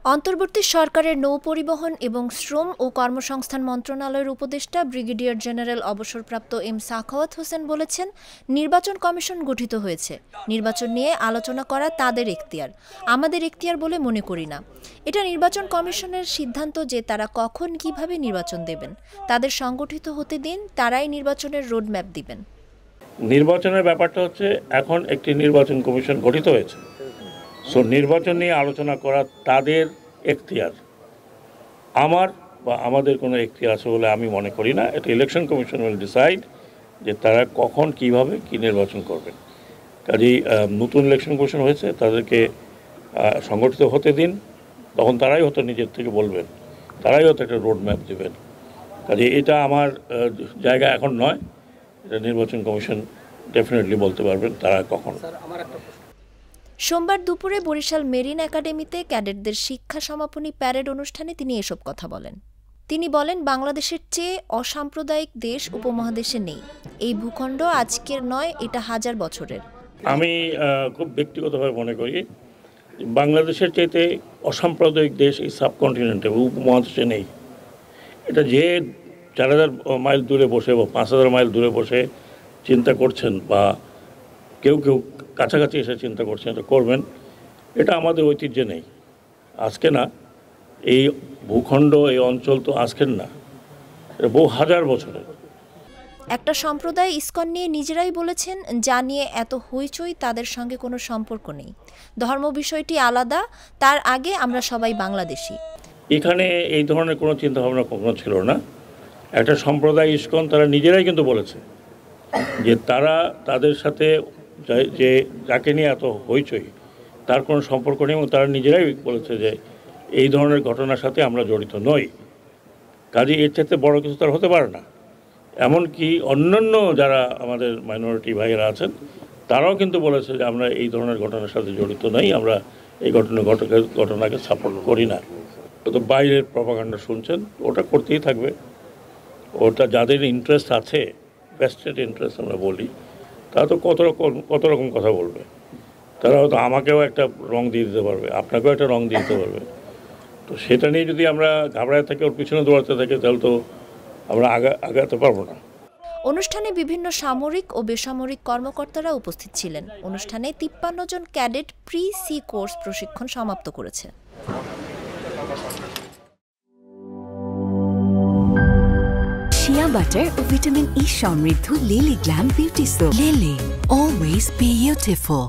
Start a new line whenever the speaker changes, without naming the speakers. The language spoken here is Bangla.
অন্তর্বর্তী সরকারের নৌ-পরিবহন এবং শ্রম ও কর্মসংস্থান মন্ত্রণালয়ের উপদেষ্টা ব্রিগেডিয়ার জেনারেল অবসরপ্রাপ্ত এম সাখাওয়াত হোসেন বলেছেন, নির্বাচন কমিশন গঠিত হয়েছে। নির্বাচন নিয়ে আলোচনা করা তাদের এখতিয়ার, আমাদের এখতিয়ার বলে মনে করি না। এটা নির্বাচন কমিশনের সিদ্ধান্ত যে তারা কখন কিভাবে নির্বাচন দেবেন। তাদের সংগঠিত হতে দিন, তারাই নির্বাচনের রোডম্যাপ দিবেন।
নির্বাচনের ব্যাপারটা হচ্ছে এখন একটি নির্বাচন কমিশন গঠিত হয়েছে। নির্বাচন নিয়ে আলোচনা করা তাদের এখতিয়ার, আমার বা আমাদের কোনো এখতিয়ার আছে বলে আমি মনে করি না। এটা ইলেকশন কমিশন উইল ডিসাইড যে তারা কখন কিভাবে কি নির্বাচন করবেন। কাজেই নতুন ইলেকশন কমিশন হয়েছে, তাদেরকে সংগঠিত হতে দিন, তখন তারাই হয়তো নিজের থেকে বলবেন, তারাই হয়তো একটা রোড ম্যাপ দেবেন। কাজে এটা আমার জায়গা এখন নয়, এটা নির্বাচন কমিশন ডেফিনেটলি বলতে পারবেন তারা কখন।
সোমবার দুপুরে বরিশাল মেরিন একাডেমিতে ক্যাডেটদের শিক্ষা সমাপনী প্যারেড অনুষ্ঠানে তিনি এসব কথা বলেন। তিনি বলেন, বাংলাদেশের চেয়ে অসাম্প্রদায়িক দেশ উপমহাদেশে নেই। এই ভূখণ্ড আজকের নয়, এটা হাজার বছরের।
আমি খুব ব্যক্তিগতভাবে মনে করি বাংলাদেশের চাইতে অসাম্প্রদায়িক দেশ এই সাবকন্টিনেন্টে উপমহাদেশে নেই। এটা যে 4000 মাইল দূরে বসে বা 5000 মাইল দূরে বসে চিন্তা করছেন, বা কেউ কেউ কাছাকাছি এসে চিন্তা করছেন, এটা করবেন, এটা আমাদের ঐতিহ্যে নেই। আজকে না, এই ভূখণ্ড এই অঞ্চল তো আজকের না, এটা বহু হাজার বছরের।
একটা সম্প্রদায় ইসকন নিয়ে নিজেরাই বলেছেন, যা নিয়ে এত হইচই তাদের সঙ্গে কোনো সম্পর্ক নেই। ধর্ম বিষয়টি আলাদা, তার আগে আমরা সবাই বাংলাদেশি।
এখানে এই ধরনের কোনো চিন্তাভাবনা কখনো ছিল না। একটা সম্প্রদায় ইসকন তারা নিজেরাই কিন্তু বলেছে যে তারা তাদের সাথে যে যাকে নিয়ে এত হইচই তার কোনো সম্পর্ক নেই, এবং তারা নিজেরাই বলেছে যে এই ধরনের ঘটনার সাথে আমরা জড়িত নই। কাজে এর চাইতে বড় কিছু তার হতে পারে না। এমনকি অন্যান্য যারা আমাদের মাইনরিটি ভাইয়েরা আছেন তারাও কিন্তু বলেছে যে আমরা এই ধরনের ঘটনার সাথে জড়িত নই, আমরা এই ঘটনাকে সাপোর্ট করি না। তো বাইরের প্রপাগান্ডা শুনছেন, ওটা করতেই থাকবে। ওটা যাদের ইন্টারেস্ট আছে, ভেস্টেড ইন্টারেস্ট আমরা বলি, তারা তো কত রকম কথা বলবে। তারা হয়তো আমাকেও একটা রং দিয়ে দিতে পারবে, আপনাকেও একটা রং দিয়ে দিতে পারবে। তো সেটা নিয়ে যদি আমরা ঘাবড়ায় থাকি, ওর পিছনে দৌড়াতে থাকি, তাহলে তো আমরা আগাতে পারবো না।
অনুষ্ঠানে বিভিন্ন সামরিক ও বেসামরিক কর্মকর্তারা উপস্থিত ছিলেন। অনুষ্ঠানে 53 জন ক্যাডেট প্রি-সি কোর্স প্রশিক্ষণ সমাপ্ত করেছে।
শিয়া বাটার ও ভিটামিন ই সমৃদ্ধ lily glam beauty soap. Lily, always beautiful.